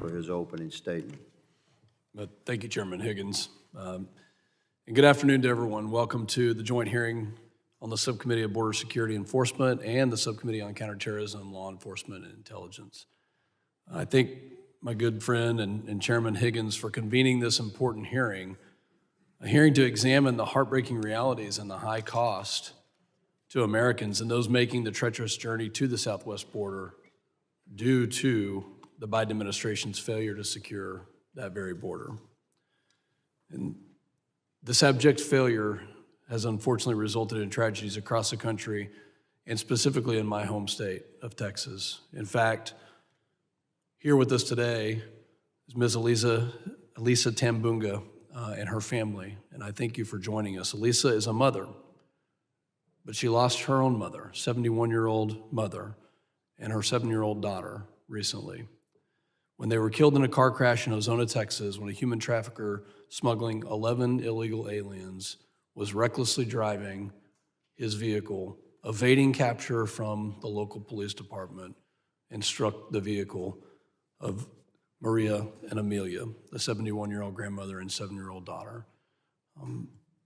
for his opening statement. Thank you, Chairman Higgins. And good afternoon to everyone. Welcome to the joint hearing on the Subcommittee of Border Security Enforcement and the Subcommittee on Counterterrorism, Law Enforcement, and Intelligence. I thank my good friend and Chairman Higgins for convening this important hearing, a hearing to examine the heartbreaking realities and the high cost to Americans and those making the treacherous journey to the southwest border due to the Biden administration's failure to secure that very border. And this abject failure has unfortunately resulted in tragedies across the country and specifically in my home state of Texas. In fact, here with us today is Ms. Elisa Tambunga and her family, and I thank you for joining us. Elisa is a mother, but she lost her own mother, 71-year-old mother, and her 7-year-old daughter recently when they were killed in a car crash in Ozona, Texas, when a human trafficker smuggling 11 illegal aliens was recklessly driving his vehicle, evading capture from the local police department, and struck the vehicle of Maria and Amelia, the 71-year-old grandmother and 7-year-old daughter.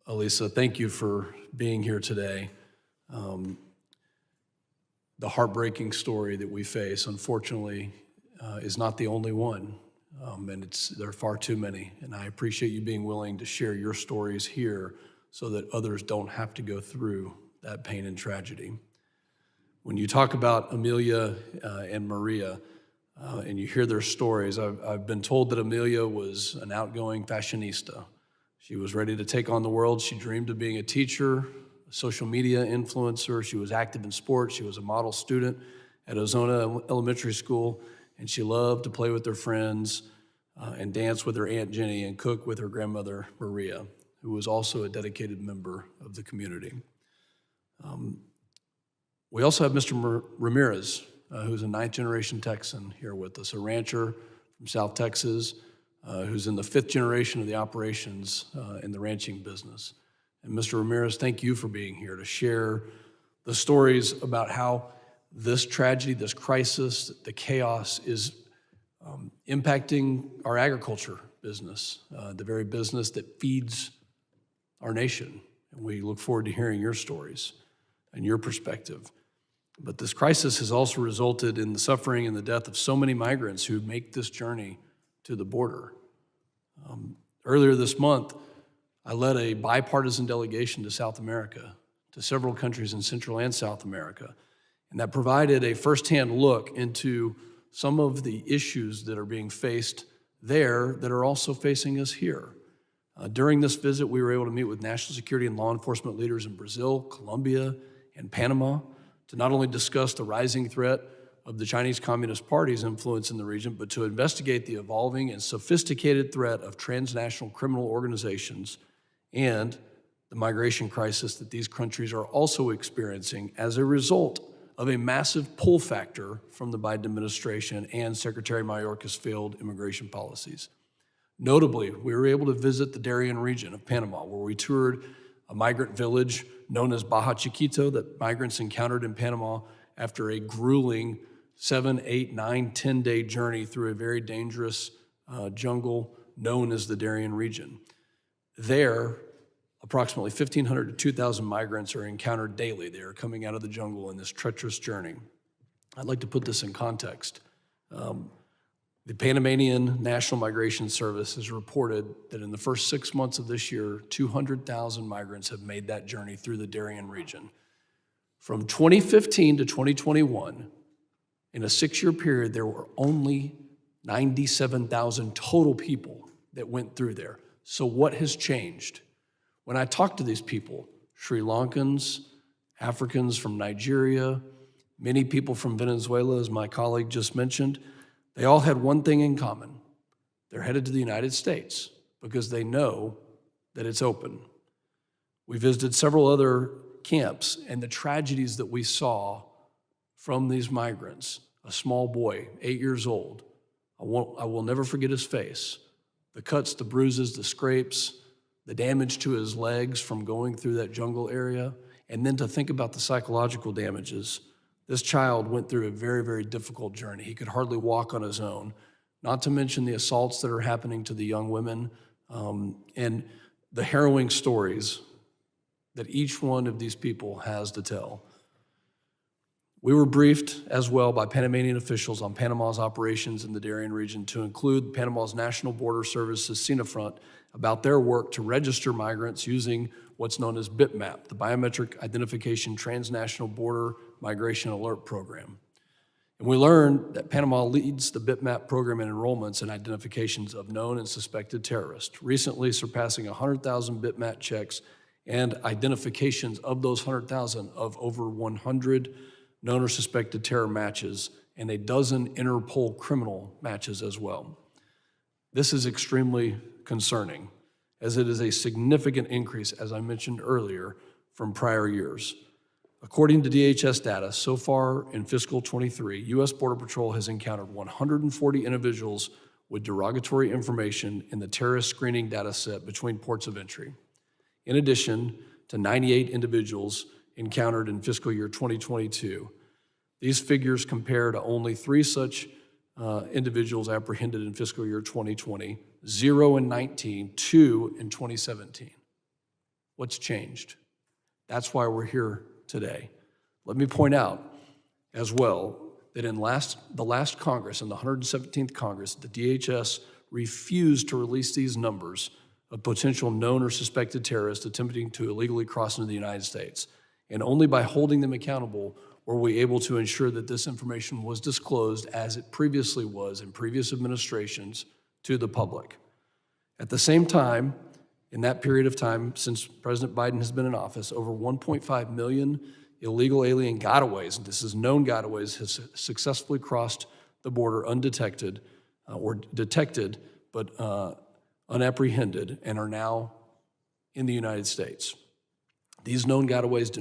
Elisa, thank you for being here today. The heartbreaking story that we face, unfortunately, is not the only one, and there are far too many. And I appreciate you being willing to share your stories here so that others don't have to go through that pain and tragedy. When you talk about Amelia and Maria, and you hear their stories, I've been told that Amelia was an outgoing fashionista. She was ready to take on the world. She dreamed of being a teacher, a social media influencer. She was active in sports. She was a model student at Ozona Elementary School, and she loved to play with her friends and dance with her Aunt Jenny and cook with her grandmother, Maria, who was also a dedicated member of the community. We also have Mr. Ramirez, who's a ninth-generation Texan here with us, a rancher from South Texas, who's in the fifth generation of the operations in the ranching business. And Mr. Ramirez, thank you for being here to share the stories about how this tragedy, this crisis, the chaos is impacting our agriculture business, the very business that feeds our nation. And we look forward to hearing your stories and your perspective. But this crisis has also resulted in the suffering and the death of so many migrants who make this journey to the border. Earlier this month, I led a bipartisan delegation to South America, to several countries in Central and South America, and that provided a firsthand look into some of the issues that are being faced there that are also facing us here. During this visit, we were able to meet with national security and law enforcement leaders in Brazil, Colombia, and Panama to not only discuss the rising threat of the Chinese Communist Party's influence in the region, but to investigate the evolving and sophisticated threat of transnational criminal organizations and the migration crisis that these countries are also experiencing as a result of a massive pull factor from the Biden administration and Secretary Mayorkas' failed immigration policies. Notably, we were able to visit the Darien region of Panama, where we toured a migrant village known as Baja Chiquito that migrants encountered in Panama after a grueling 7, 8, 9, 10-day journey through a very dangerous jungle known as the Darien region. There, approximately 1,500 to 2,000 migrants are encountered daily. They are coming out of the jungle in this treacherous journey. I'd like to put this in context. The Panamanian National Migration Service has reported that in the first 6 months of this year, 200,000 migrants have made that journey through the Darien region. From 2015 to 2021, in a 6-year period, there were only 97,000 total people that went through there. So what has changed? When I talk to these people, Sri Lankans, Africans from Nigeria, many people from Venezuela, as my colleague just mentioned, they all had one thing in common. They're headed to the United States because they know that it's open. We visited several other camps, and the tragedies that we saw from these migrants, a small boy, 8 years old, I will never forget his face. The cuts, the bruises, the scrapes, the damage to his legs from going through that jungle area, and then to think about the psychological damages. This child went through a very, very difficult journey. He could hardly walk on his own. not to mention the assaults that are happening to the young women, and the harrowing stories that each one of these people has to tell. We were briefed as well by Panamanian officials on Panama's operations in the Darien region, to include Panama's National Border Service's CENAFRONT, about their work to register migrants using what's known as BITMAP, the Biometric Identification Transnational Border Migration Alert Program. And we learned that Panama leads the BITMAP program in enrollments and identifications of known and suspected terrorists, recently surpassing 100,000 BITMAP checks and identifications of those 100,000 of over 100 known or suspected terror matches, and a dozen Interpol criminal matches as well. This is extremely concerning, as it is a significant increase, as I mentioned earlier, from prior years. According to DHS data, so far in fiscal 23, U.S. Border Patrol has encountered 140 individuals with derogatory information in the terrorist screening data set between ports of entry, in addition to 98 individuals encountered in fiscal year 2022. These figures compare to only 3 such individuals apprehended in fiscal year 2020, 0 in 19, 2 in 2017. What's changed? That's why we're here today. Let me point out as well that in the last Congress, in the 117th Congress, the DHS refused to release these numbers of potential known or suspected terrorists attempting to illegally cross into the United States. And only by holding them accountable were we able to ensure that this information was disclosed, as it previously was in previous administrations, to the public. At the same time, in that period of time, since President Biden has been in office, over 1.5 million illegal alien gotaways, and this is known gotaways, has successfully crossed the border undetected or detected but unapprehended, and are now in the United States. These known gotaways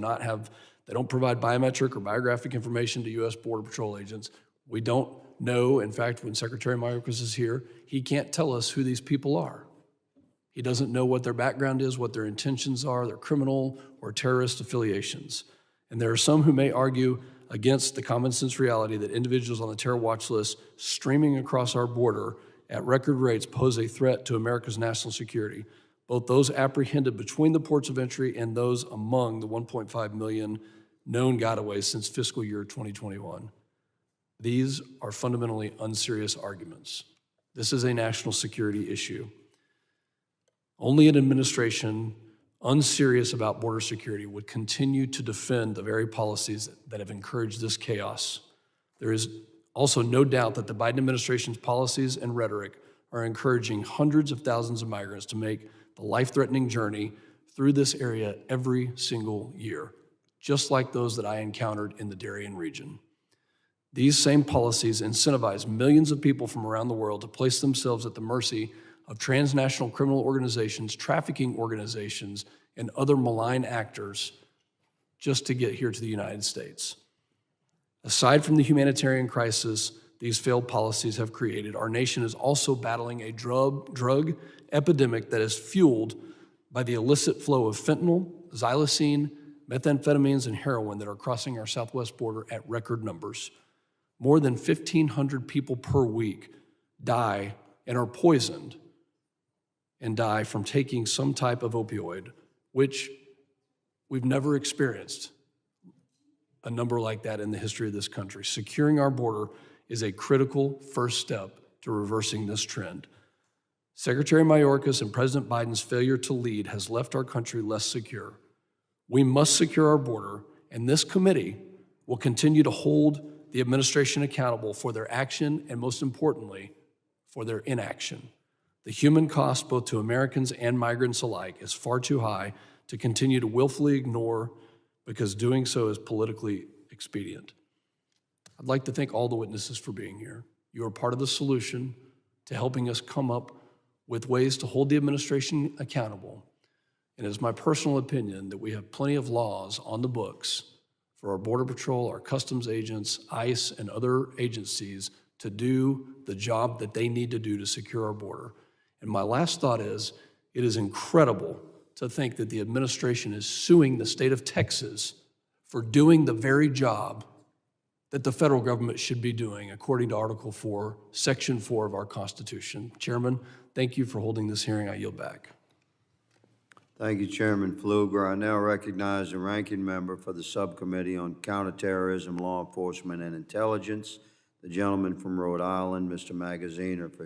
they don't provide biometric or biographic information to U.S. Border Patrol agents. We don't know, in fact, when Secretary Mayorkas is here, he can't tell us who these people are. He doesn't know what their background is, what their intentions are, their criminal or terrorist affiliations. And there are some who may argue against the common sense reality that individuals on the terror watch list streaming across our border at record rates pose a threat to America's national security, both those apprehended between the ports of entry and those among the 1.5 million known gotaways since fiscal year 2021. These are fundamentally unserious arguments. This is a national security issue. Only an administration unserious about border security would continue to defend the very policies that have encouraged this chaos. There is also no doubt that the Biden administration's policies and rhetoric are encouraging hundreds of thousands of migrants to make the life-threatening journey through this area every single year, just like those that I encountered in the Darien region. These same policies incentivize millions of people from around the world to place themselves at the mercy of transnational criminal organizations, trafficking organizations, and other malign actors just to get here to the United States. Aside from the humanitarian crisis these failed policies have created, our nation is also battling a drug epidemic that is fueled by the illicit flow of fentanyl, xylazine, methamphetamines, and heroin that are crossing our southwest border at record numbers. More than 1,500 people per week die and are poisoned and die from taking some type of opioid, which we've never experienced a number like that in the history of this country. Securing our border is a critical first step to reversing this trend. Secretary Mayorkas and President Biden's failure to lead has left our country less secure. We must secure our border, and this committee will continue to hold the administration accountable for their action and, most importantly, for their inaction. The human cost, both to Americans and migrants alike, is far too high to continue to willfully ignore, because doing so is politically expedient. I'd like to thank all the witnesses for being here. You are part of the solution to helping us come up with ways to hold the administration accountable. And it's my personal opinion that we have plenty of laws on the books for our Border Patrol, our customs agents, ICE, and other agencies to do the job that they need to do to secure our border. And my last thought is, it is incredible to think that the administration is suing the state of Texas for doing the very job that the federal government should be doing according to Article 4, Section 4 of our Constitution. Chairman, thank you for holding this hearing. I yield back. Thank you, Chairman Pfluger. I now recognize the ranking member for the Subcommittee on Counterterrorism, Law Enforcement, and Intelligence, the gentleman from Rhode Island, Mr. Magaziner, for